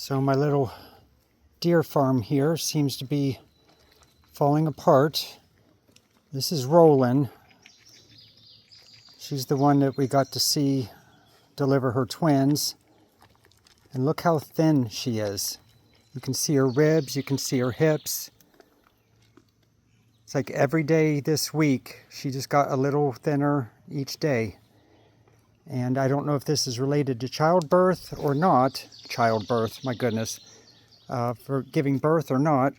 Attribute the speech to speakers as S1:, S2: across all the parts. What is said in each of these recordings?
S1: So my little deer farm here seems to be falling apart. This is Rollins. She's the one that we got to see deliver her twins. And look how thin she is. You can see her ribs, you can see her hips. It's like every day this week, she just got a little thinner each day. And I don't know if this is related to childbirth or not. Childbirth, my goodness. For giving birth or not.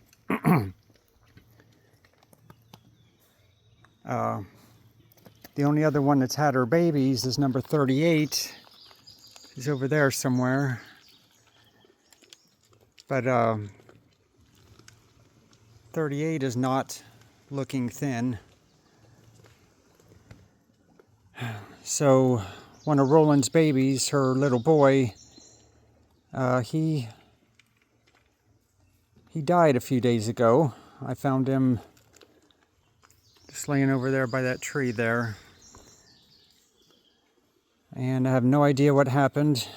S1: The only other one that's had her babies is number 38. She's over there somewhere. But 38 is not looking thin. So one of Roland's babies, her little boy, he died a few days ago. I found him just laying over there by that tree there. And I have no idea what happened,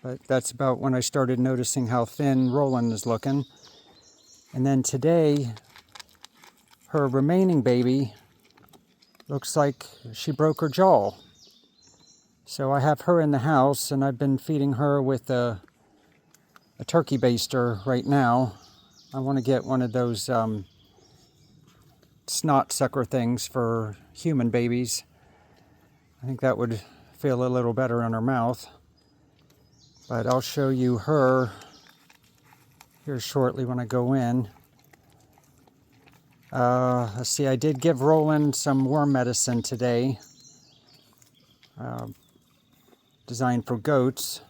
S1: but that's about when I started noticing how thin Roland is looking. And then today, her remaining baby looks like she broke her jaw. So I have her in the house, and I've been feeding her with a turkey baster right now. I want to get one of those snot sucker things for human babies. I think that would feel a little better in her mouth. But I'll show you her here shortly when I go in. Let's see, I did give Roland some worm medicine today. Designed for goats.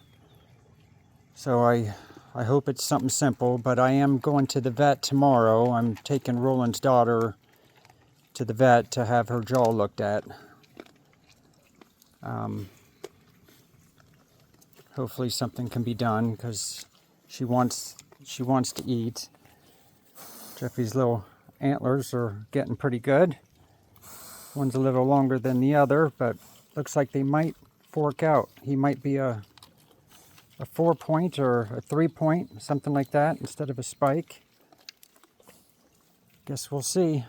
S1: So I hope it's something simple, but I am going to the vet tomorrow. I'm taking Roland's daughter to the vet to have her jaw looked at. Hopefully something can be done because she wants to eat. Jeffy's little antlers are getting pretty good. One's a little longer than the other, but looks like they might fork out. He might be a 4-point or a 3-point, something like that, instead of a spike. Guess we'll see.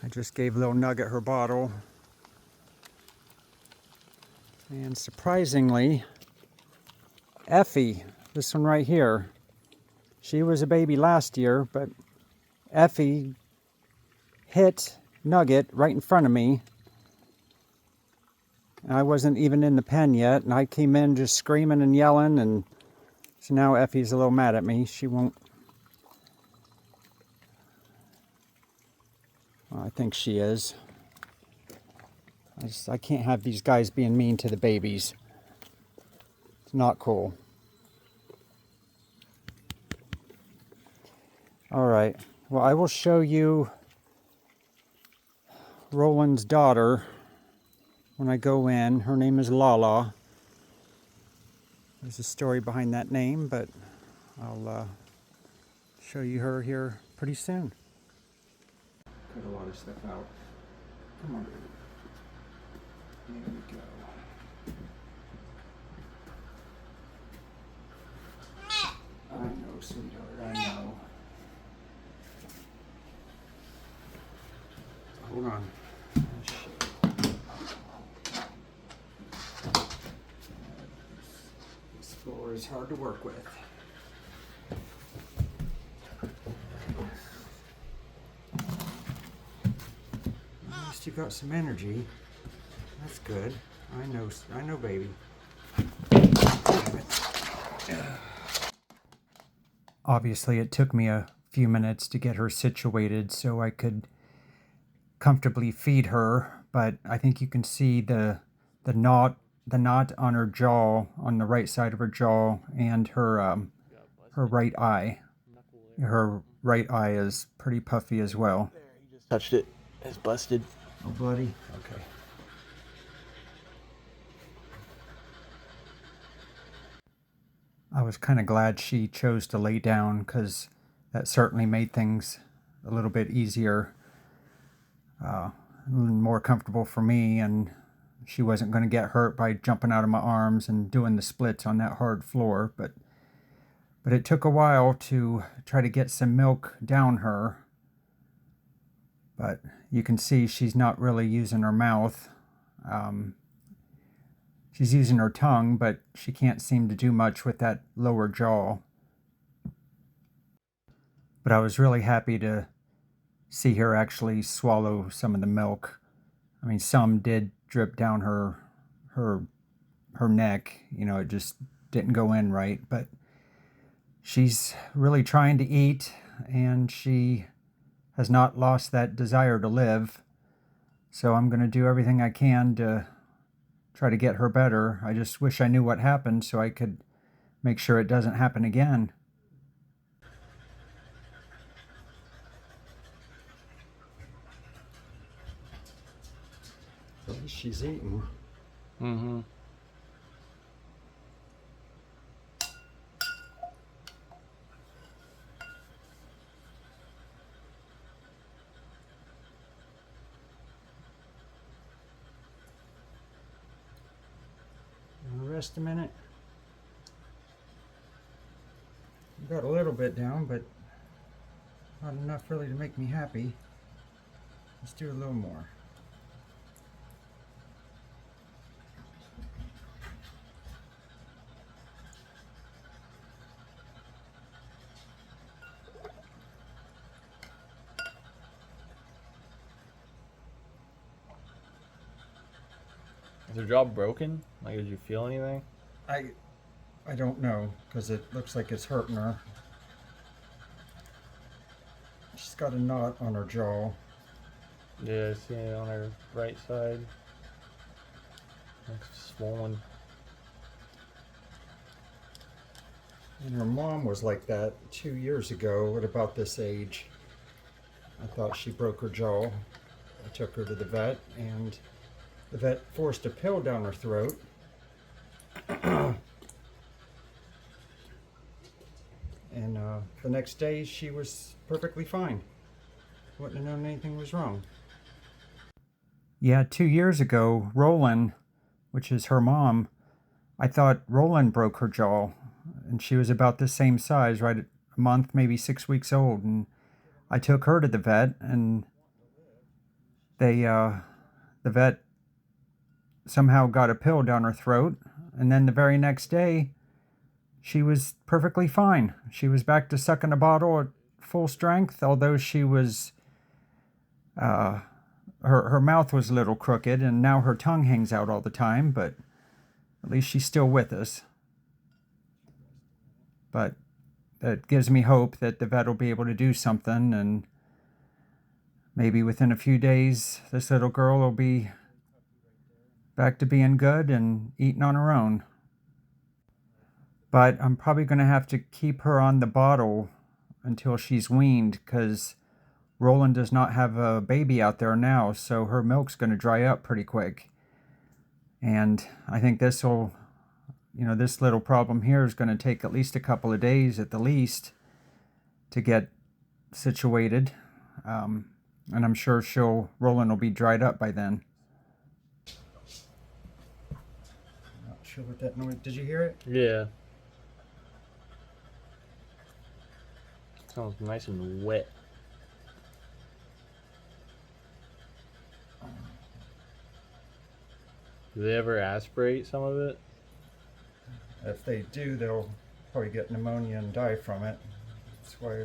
S1: I just gave Little Nugget her bottle. And surprisingly, Effie, this one right here, she was a baby last year, but Effie hit Nugget right in front of me. And I wasn't even in the pen yet, and I came in just screaming and yelling, and so now Effie's a little mad at me. She won't. Well, I think she is. I can't have these guys being mean to the babies. It's not cool. All right. Well, I will show you Roland's daughter when I go in. Her name is Lala. There's a story behind that name, but I'll show you her here pretty soon. Cut a lot of stuff out. Come on. There we go. I know, sweetheart, I know. Hold on. This floor is hard to work with. At least you got some energy. That's good. I know, baby. Obviously, it took me a few minutes to get her situated so I could comfortably feed her, but I think you can see the knot on her jaw, on the right side of her jaw, and her right eye. Her right eye is pretty puffy as well.
S2: You just touched it. It's busted.
S1: Oh, bloody. Okay. I was kind of glad she chose to lay down because that certainly made things a little bit easier. more comfortable for me, and she wasn't going to get hurt by jumping out of my arms and doing the splits on that hard floor. But it took a while to try to get some milk down her. But you can see she's not really using her mouth. She's using her tongue, but she can't seem to do much with that lower jaw. But I was really happy to see her actually swallow some of the milk. I mean, some did drip down her neck. You know, it just didn't go in right. But she's really trying to eat, and she has not lost that desire to live. So I'm going to do everything I can to try to get her better. I just wish I knew what happened so I could make sure it doesn't happen again. At least she's eating.
S2: Mm-hmm.
S1: Rest a minute. Got a little bit down, but not enough really to make me happy. Let's do a little more.
S2: Is her jaw broken? Like, did you feel anything?
S1: I don't know, because it looks like it's hurting her. She's got a knot on her jaw.
S2: Yeah, I see it on her right side. It's swollen.
S1: And her mom was like that 2 years ago at about this age. I thought she broke her jaw. I took her to the vet, and the vet forced a pill down her throat. And the next day she was perfectly fine. Wouldn't have known anything was wrong. Yeah, 2 years ago, Rollins, which is her mom, I thought Rollins broke her jaw. And she was about the same size, right at a month, maybe 6 weeks old. And I took her to the vet, and the vet somehow got a pill down her throat. And then the very next day, she was perfectly fine. She was back to sucking a bottle at full strength, although she was, her mouth was a little crooked, and now her tongue hangs out all the time, but at least she's still with us. But that gives me hope that the vet will be able to do something, and maybe within a few days, this little girl will be back to being good and eating on her own. But I'm probably going to have to keep her on the bottle until she's weaned, because Roland does not have a baby out there now, so her milk's going to dry up pretty quick. And I think this will, this little problem here is going to take at least a couple of days at the least to get situated. And I'm sure Roland will be dried up by then. Not sure what that noise, did you hear it?
S2: Yeah. Sounds nice and wet. Do they ever aspirate some of it?
S1: If they do, they'll probably get pneumonia and die from it. That's why I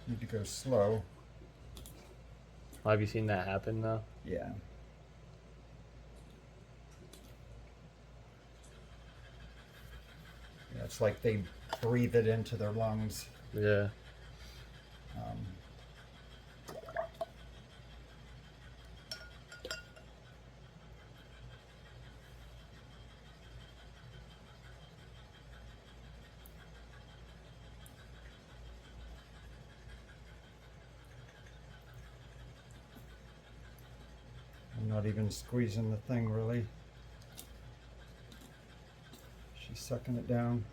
S1: need to go slow.
S2: Have you seen that happen though?
S1: Yeah. Yeah, it's like they breathe it into their lungs.
S2: Yeah.
S1: I'm not even squeezing the thing really. She's sucking it down.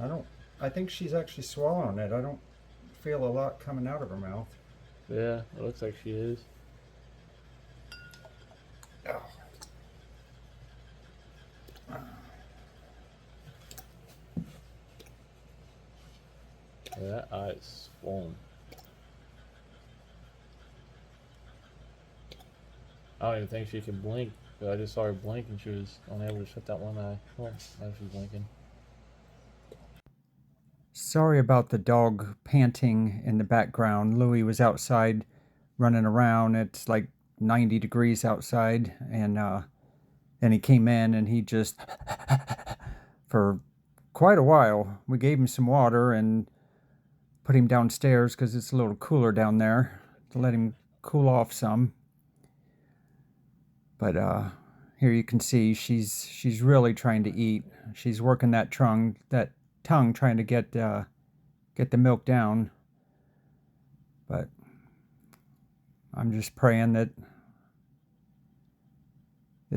S1: And I think she's actually swallowing it. I don't feel a lot coming out of her mouth.
S2: Yeah, it looks like she is.
S1: Oh.
S2: Yeah, that eye is swollen. I don't even think she can blink. But I just saw her blink and she was unable to shut that one eye. Oh, now she's blinking.
S1: Sorry about the dog panting in the background. Louis was outside running around. It's like 90 degrees outside, and then he came in and he just for quite a while. We gave him some water and put him downstairs because it's a little cooler down there to let him cool off some. But here you can see she's really trying to eat. She's working that tongue trying to get the milk down. But I'm just praying that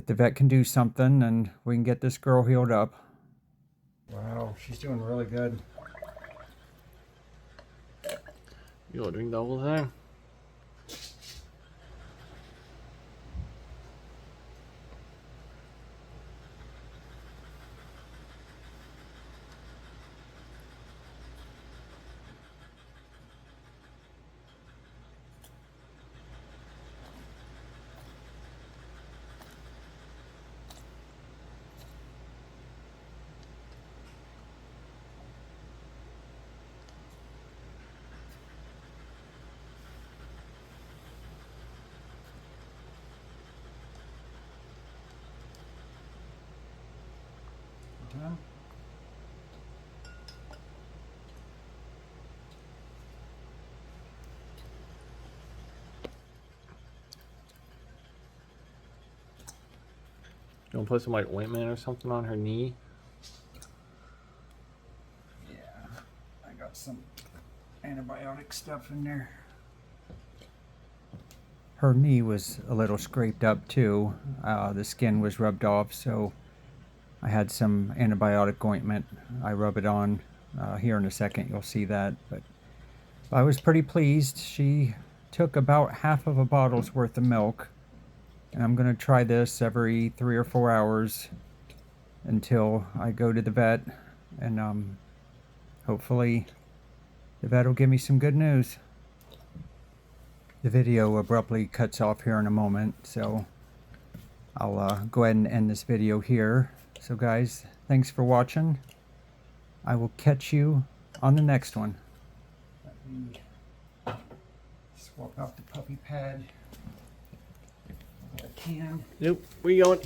S1: the vet can do something and we can get this girl healed up. Wow, she's doing really good.
S2: You want to drink the whole thing?
S1: Done?
S2: You want to put some like ointment or something on her knee?
S1: Yeah, I got some antibiotic stuff in there. Her knee was a little scraped up too. The skin was rubbed off, so I had some antibiotic ointment. I rub it on here in a second. You'll see that. But I was pretty pleased. She took about half of a bottle's worth of milk. And I'm going to try this every 3 or 4 hours until I go to the vet. And hopefully the vet will give me some good news. The video abruptly cuts off here in a moment, so I'll go ahead and end this video here. So guys, thanks for watching. I will catch you on the next one. Let me swap out the puppy pad. I can.
S2: Nope, where you going?